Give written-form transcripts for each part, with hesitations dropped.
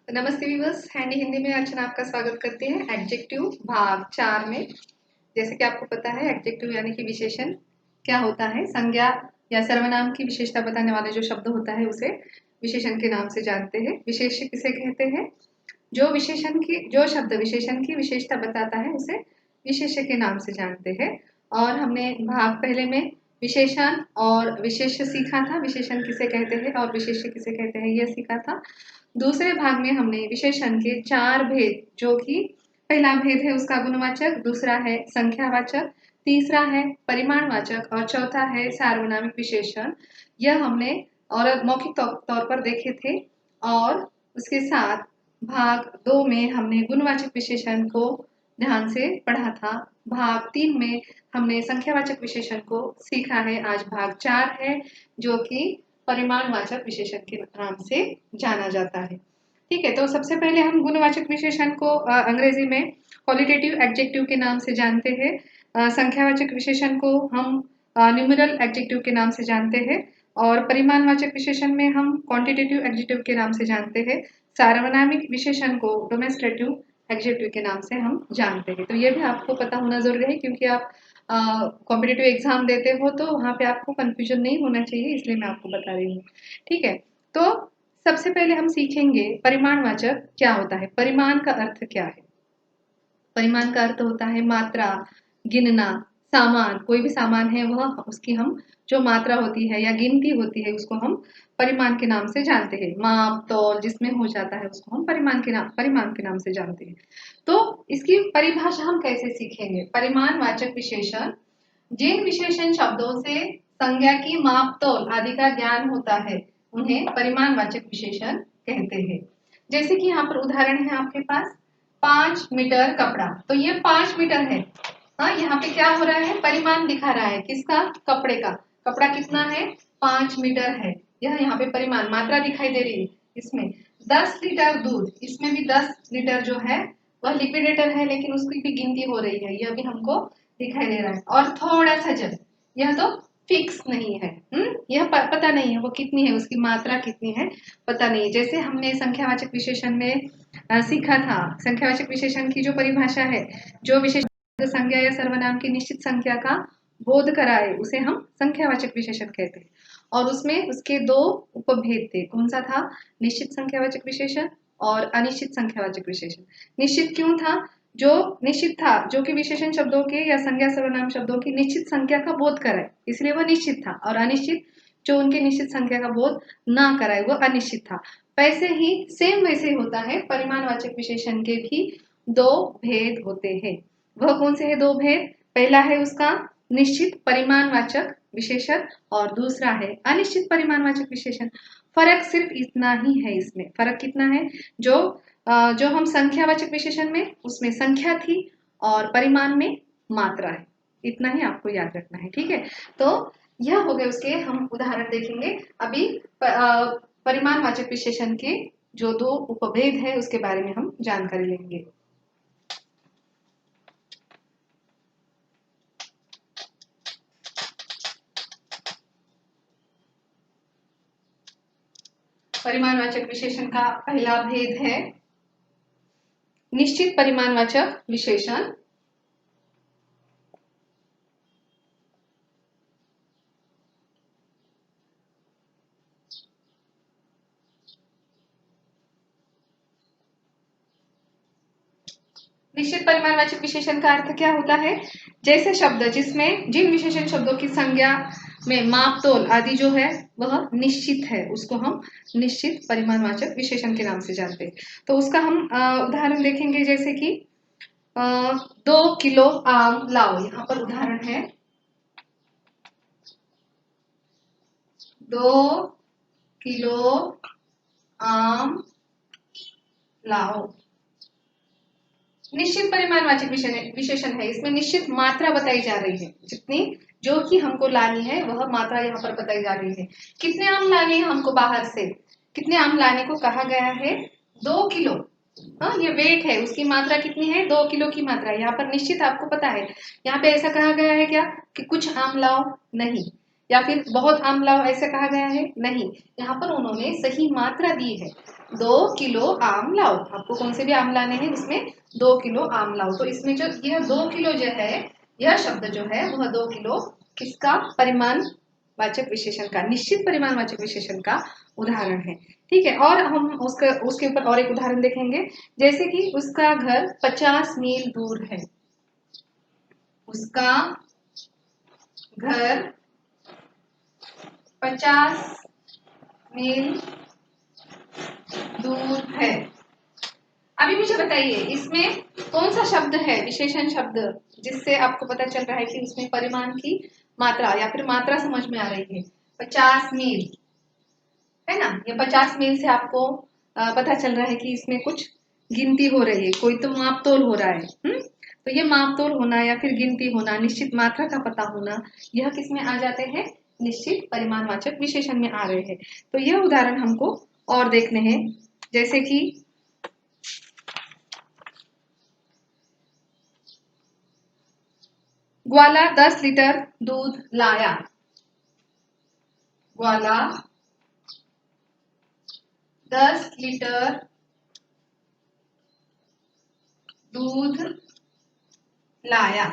नमस्ते viewers, handy Hindi में अर्चना आपका स्वागत करते हैं। एडजेक्टिव भाग 4 में। जैसे कि आपको पता है, एडजेक्टिव यानी कि विशेषण क्या होता है। संज्ञा या सर्वनाम की विशेषता बताने वाला जो शब्द होता है उसे विशेषण के नाम से जानते हैं। विशेष्य किसे कहते हैं? जो शब्द विशेषण की विशेषता बताता है उसे विशेष्य के नाम से जानते हैं। और हमने भाग पहले में विशेषण और विशेष्य सीखा था। विशेषण किसे कहते हैं और विशेष्य किसे कहते हैं यह सीखा था। दूसरे भाग में हमने विशेषण के 4 भेद, जो कि पहला भेद है उसका गुणवाचक, दूसरा है संख्यावाचक, तीसरा है परिमाणवाचक और चौथा है सार्वनामिक विशेषण। यह हमने और मौखिक तौर पर देखे थे। और उसके साथ भाग 2 में हमने गुणवाचक विशेषण को ध्यान से पढ़ा था। भाग 3 में हमने संख्यावाचक विशेषण को सीखा है। आज भाग 4 है जो कि परिमाणवाचक विशेषण के नाम से जाना जाता है। ठीक है, तो सबसे पहले हम गुणवाचक विशेषण को अंग्रेजी में क्वालिटेटिव एडजेक्टिव के नाम से जानते हैं। संख्यावाचक विशेषण को हम न्यूमेरल एडजेक्टिव के नाम से जानते हैं और परिमाणवाचक विशेषण में हम क्वांटिटेटिव एडजेक्टिव के नाम से जानते हैं। सार्वनामिक विशेषण को डोमेस्ट्रेटिव एडजेक्टिव के नाम से हम जानते हैं। तो ये भी आपको पता होना जरूरी है, क्योंकि आप कॉम्पिटिटिव एग्जाम देते हो तो वहाँ पे आपको कंफ्यूजन नहीं होना चाहिए, इसलिए मैं आपको बता रही हूँ। ठीक है, तो सबसे पहले हम सीखेंगे परिमाणवाचक क्या होता है। परिमाण का अर्थ क्या है? परिमाण का अर्थ होता है मात्रा, गिनना, सामान। कोई भी सामान है वह उसकी हम जो मात्रा होती है या गिनती होती है उसको हम परिमाण के नाम से जानते हैं। माप तौल जिसमें हो जाता है उसको हम परिमाण के नाम से जानते हैं। तो इसकी परिभाषा हम कैसे सीखेंगे? परिमाणवाचक विशेषण जिन विशेषण शब्दों से संज्ञा की माप तौल आदि का ज्ञान होता है उन्हें परिमाणवाचक विशेषण कहते हैं। जैसे कि यहाँ पर उदाहरण है आपके पास 5 मीटर कपड़ा। तो ये 5 मीटर है। हाँ, यहाँ पे क्या हो रहा है? परिमाण दिखा रहा है। किसका? कपड़े का। कपड़ा कितना है? 5 मीटर है। यह यहाँ पे परिमाण मात्रा दिखाई दे रही है। इसमें 10 लीटर दूध, इसमें भी 10 लीटर जो है वह लिक्विडेटर है, लेकिन उसकी भी गिनती हो रही है, यह भी हमको दिखाई दे रहा है। और थोड़ा सा जल, यह तो फिक्स नहीं है। यह पता नहीं है वो कितनी है, उसकी मात्रा कितनी है पता नहीं। जैसे हमने संख्यावाचक विशेषण में सीखा था, संख्यावाचक विशेषण की जो परिभाषा है, जो विशेषण संज्ञा या सर्वनाम की निश्चित संख्या का बोध कराए उसे हम संख्यावाचक विशेषण कहते हैं। और उसमें उसके 2 उपभेद थे। कौन सा था? निश्चित संख्यावाचक विशेषण और अनिश्चित संख्यावाचक विशेषण। निश्चित क्यों था? जो निश्चित था, जो कि विशेषण शब्दों के या संज्ञा सर्वनाम शब्दों की निश्चित संख्या का बोध कराए, इसलिए वह निश्चित था। और अनिश्चित, जो उनकी निश्चित संख्या का बोध ना कराए, वह अनिश्चित था। वैसे ही वैसे ही होता है परिमाणवाचक विशेषण के भी 2 भेद होते हैं। वह कौन से है 2 भेद? पहला है उसका निश्चित परिमाणवाचक विशेषण और दूसरा है अनिश्चित परिमाणवाचक विशेषण। फर्क सिर्फ इतना ही है। इसमें फर्क कितना है? जो हम संख्यावाचक विशेषण में उसमें संख्या थी और परिमाण में मात्रा है। इतना ही आपको याद रखना है। ठीक है, तो यह हो गए। उसके हम उदाहरण देखेंगे। अभी परिमाणवाचक विशेषण के जो 2 उपभेद है उसके बारे में हम जानकारी लेंगे। परिमाणवाचक विशेषण का पहला भेद है निश्चित परिमाणवाचक विशेषण। निश्चित परिमाणवाचक विशेषण का अर्थ क्या होता है? जैसे शब्द जिसमें जिन विशेषण शब्दों की संज्ञा में माप तोल आदि जो है वह निश्चित है, उसको हम निश्चित परिमाणवाचक विशेषण के नाम से जानते हैं। तो उसका हम उदाहरण देखेंगे। जैसे कि 2 किलो आम लाओ। यहाँ पर उदाहरण है 2 किलो आम लाओ। निश्चित परिमाणवाचक विशेषण है। इसमें निश्चित मात्रा बताई जा रही है, जितनी जो कि हमको लानी है वह मात्रा यहाँ पर बताई जा रही है। कितने आम लाने हैं हमको बाहर से? कितने आम लाने को कहा गया है? 2 किलो। हाँ, ये वेट है, उसकी मात्रा कितनी है? 2 किलो की मात्रा। यहाँ पर निश्चित आपको पता है। यहाँ पे ऐसा कहा गया है क्या कि कुछ आम लाओ? नहीं, या फिर बहुत आम लाओ ऐसे कहा गया है, नहीं। यहाँ पर उन्होंने सही मात्रा दी है, 2 किलो आम लाओ। आपको कौन से भी आम लाने हैं, उसमें 2 किलो आम लाओ। तो इसमें जो यह 2 किलो जो है, यह शब्द जो है वह 2 किलो किसका, परिमाण वाचक विशेषण का, निश्चित परिमाण वाचक विशेषण का उदाहरण है। ठीक है, और हम उसके ऊपर और एक उदाहरण देखेंगे। जैसे कि उसका घर 50 मील दूर है, उसका घर 50 मील दूर है। अभी मुझे बताइए इसमें कौन सा शब्द है, विशेषण शब्द, जिससे आपको पता चल रहा है कि उसमें परिमाण की मात्रा या फिर मात्रा समझ में आ रही है। 50 मील है ना, ये 50 मील से आपको पता चल रहा है कि इसमें कुछ गिनती हो रही है, कोई तो माप तोल हो रहा है। तो ये माप तोल होना या फिर गिनती होना, निश्चित मात्रा का पता होना, यह किस में आ जाते हैं, निश्चित परिमाणवाचक विशेषण में आ रहे हैं। तो यह उदाहरण हमको और देखने हैं। जैसे कि ग्वाला 10 लीटर दूध लाया, ग्वाला 10 लीटर दूध लाया।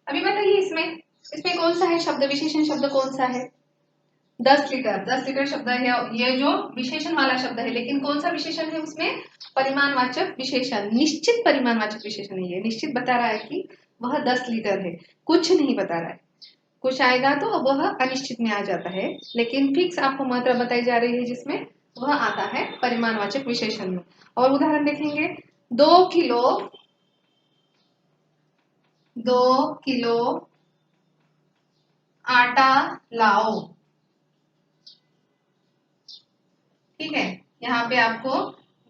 अभी बताइए इसमें कौन सा है शब्द, विशेषण शब्द कौन सा है, 10 लीटर। 10 लीटर शब्द है, ये जो विशेषण वाला शब्द है, लेकिन कौन सा विशेषण है उसमें, परिमाणवाचक विशेषण, निश्चित परिमाणवाचक विशेषण है। ये निश्चित बता रहा है कि वह 10 लीटर है, कुछ नहीं बता रहा है। कुछ आएगा तो वह अनिश्चित में आ जाता है, लेकिन फिक्स आपको मात्रा बताई जा रही है जिसमें वह आता है परिमाणवाचक विशेषण में। और उदाहरण देखेंगे, 2 किलो आटा लाओ। ठीक है, यहाँ पे आपको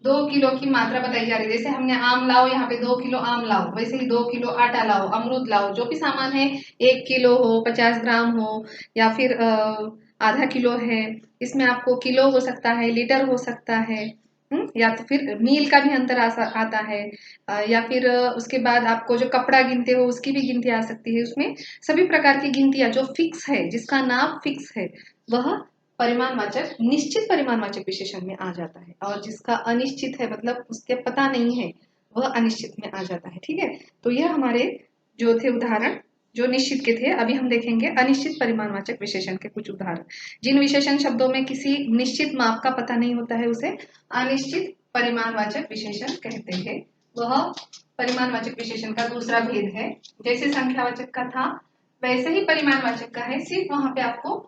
2 किलो की मात्रा बताई जा रही है। जैसे हमने आम लाओ, यहाँ पे 2 किलो आम लाओ, वैसे ही 2 किलो आटा लाओ, अमरूद लाओ, जो भी सामान है, 1 किलो हो, 50 ग्राम हो, या फिर आधा किलो है। इसमें आपको किलो हो सकता है, लीटर हो सकता है, या तो फिर मील का भी अंतर आता है, या फिर उसके बाद आपको जो कपड़ा गिनते हो उसकी भी गिनती आ सकती है। उसमें सभी प्रकार की गिनतियां, जो फिक्स है, जिसका नाम फिक्स है, वह परिमाणवाचक, निश्चित परिमाणवाचक विशेषण में आ जाता है। और जिसका अनिश्चित है, मतलब उसके पता नहीं है, वह अनिश्चित में आ जाता है। ठीक है, तो यह हमारे जो थे उदाहरण, जो निश्चित के थे। अभी हम देखेंगे अनिश्चित परिमाणवाचक विशेषण के कुछ उदाहरण। जिन विशेषण शब्दों में किसी निश्चित माप का पता नहीं होता है, उसे अनिश्चित परिमाणवाचक विशेषण कहते हैं। वह परिमाणवाचक विशेषण का दूसरा भेद है। जैसे संख्यावाचक का था, वैसे ही परिमाणवाचक का है, सिर्फ वहां पे आपको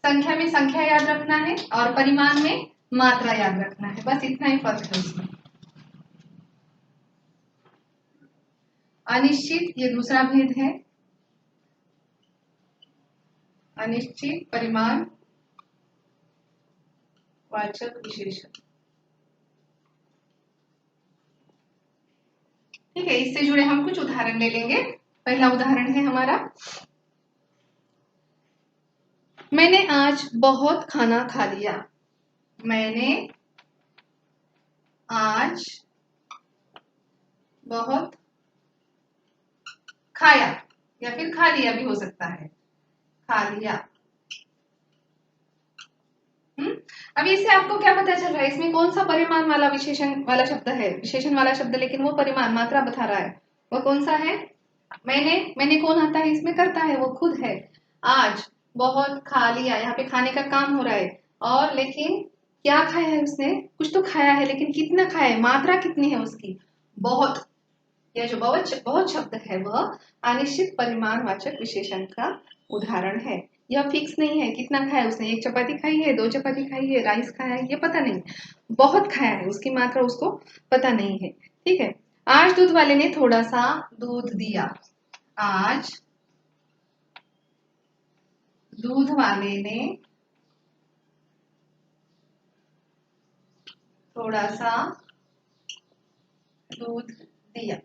संख्या में संख्या याद रखना है और परिमाण में मात्रा याद रखना है, बस इतना ही फर्क है उसमें। अनिश्चित, ये दूसरा भेद है, अनिश्चित परिमाण वाचक विशेषण। ठीक है, इससे जुड़े हम कुछ उदाहरण ले लेंगे। पहला उदाहरण है हमारा, मैंने आज बहुत खाना खा लिया। मैंने आज बहुत खाया, या फिर खा लिया भी हो सकता है, खा लिया। अभी इससे आपको क्या पता चल रहा है, इसमें कौन सा परिमाण वाला विशेषण वाला शब्द है, विशेषण वाला शब्द, लेकिन वो परिमाण मात्रा बता रहा है। वो कौन सा है, मैंने कौन आता है इसमें, करता है, वो खुद है। आज बहुत खा लिया, यहाँ पे खाने का काम हो रहा है, और लेकिन क्या खाया है उसने, कुछ तो खाया है, लेकिन कितना खाया है, मात्रा कितनी है उसकी, बहुत। यह जो बहुत बहुत शब्द है, वह अनिश्चित परिमाणवाचक विशेषण का उदाहरण है। यह फिक्स नहीं है, कितना खाया उसने, 1 चपाती खाई है, 2 चपाती खाई है, राइस खाया है, ये पता नहीं। बहुत खाया है, उसकी मात्रा उसको पता नहीं है। ठीक है, आज दूध वाले ने थोड़ा सा दूध दिया। आज दूध वाले ने थोड़ा सा दूध दिया।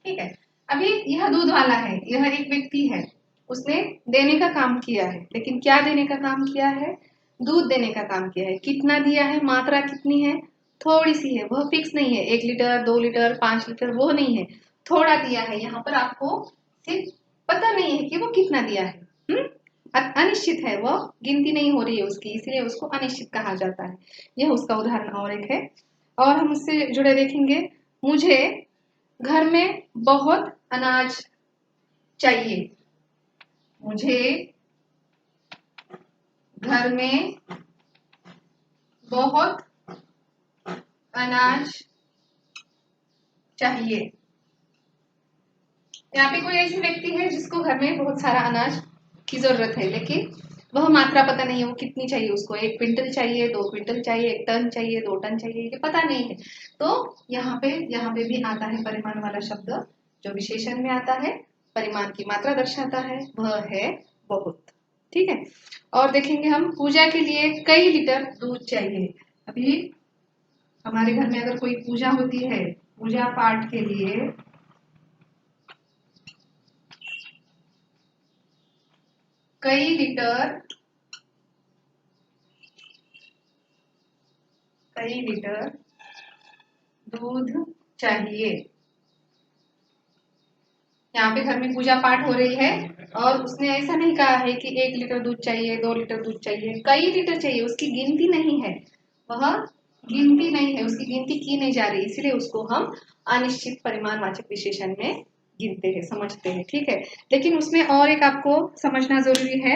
ठीक है, अभी यह दूध वाला है, यह एक व्यक्ति है, उसने देने का काम किया है, लेकिन क्या देने का काम किया है, दूध देने का काम किया है। कितना दिया है, मात्रा कितनी है, थोड़ी सी है, वह फिक्स नहीं है, 1 लीटर, 2 लीटर, 5 लीटर, वो नहीं है, थोड़ा दिया है। यहाँ पर आपको सिर्फ पता नहीं है कि वो कितना दिया है, अनिश्चित है, वह गिनती नहीं हो रही है उसकी, इसलिए उसको अनिश्चित कहा जाता है। यह उसका उदाहरण और एक है। और हम उससे जुड़े देखेंगे, मुझे घर में बहुत अनाज चाहिए। मुझे घर में बहुत अनाज चाहिए। यहाँ पे कोई ऐसी व्यक्ति है जिसको घर में बहुत सारा अनाज की जरूरत है, लेकिन वह मात्रा पता नहीं है वो कितनी चाहिए उसको, 1 क्विंटल चाहिए, 2 क्विंटल चाहिए, 1 टन चाहिए, 2 टन चाहिए, ये पता नहीं है। तो यहाँ पे भी आता है परिमाण वाला शब्द, जो विशेषण में आता है, परिमाण की मात्रा दर्शाता है, वह है बहुत। ठीक है। और देखेंगे हम, पूजा के लिए कई लीटर दूध चाहिए। अभी हमारे घर में अगर कोई पूजा होती है, पूजा पाठ के लिए कई लीटर दूध चाहिए। यहाँ पे घर में पूजा पाठ हो रही है और उसने ऐसा नहीं कहा है कि 1 लीटर दूध चाहिए, 2 लीटर दूध चाहिए, कई लीटर चाहिए, उसकी गिनती नहीं है, वह गिनती नहीं है, उसकी गिनती की नहीं जा रही, इसलिए उसको हम अनिश्चित परिमाणवाचक विशेषण में गिनते हैं, समझते हैं। ठीक है। लेकिन उसमें और एक आपको समझना जरूरी है,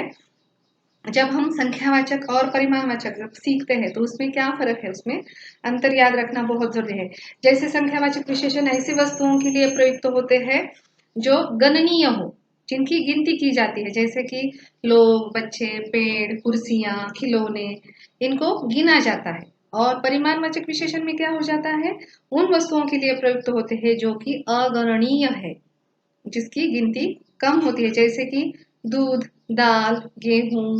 जब हम संख्यावाचक और परिमाणवाचक जब सीखते हैं तो उसमें क्या फर्क है, उसमें अंतर याद रखना बहुत जरूरी है। जैसे संख्यावाचक विशेषण ऐसी वस्तुओं के लिए प्रयुक्त होते हैं जो गणनीय हो, जिनकी गिनती की जाती है, जैसे कि लोग, बच्चे, पेड़, कुर्सियां, खिलौने, इनको गिना जाता है। और परिमाणवाचक विशेषण में क्या हो जाता है, उन वस्तुओं के लिए प्रयुक्त होते हैं जो कि अगणनीय है, जिसकी गिनती कम होती है, जैसे कि दूध, दाल, गेहूं,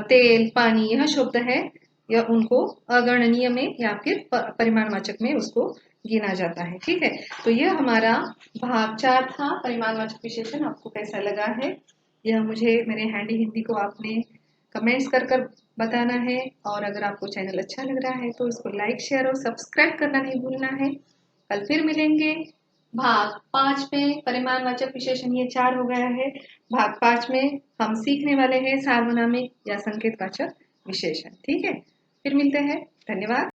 तेल, पानी, यह शब्द है, यह उनको अगणनीय में या फिर परिमाणवाचक में उसको गिना जाता है। ठीक है। तो यह हमारा भाग 4 था, परिमाणवाचक विशेषण। आपको कैसा लगा है, यह मुझे मेरे हैंडी हिंदी को आपने कमेंट्स कर बताना है। और अगर आपको चैनल अच्छा लग रहा है तो इसको लाइक, शेयर और सब्सक्राइब करना नहीं भूलना है। कल फिर मिलेंगे भाग 5 में। परिमाणवाचक विशेषण ये 4 हो गया है। भाग 5 में हम सीखने वाले हैं सार्वनामिक या संकेतवाचक विशेषण। ठीक है। फिर मिलते हैं। धन्यवाद।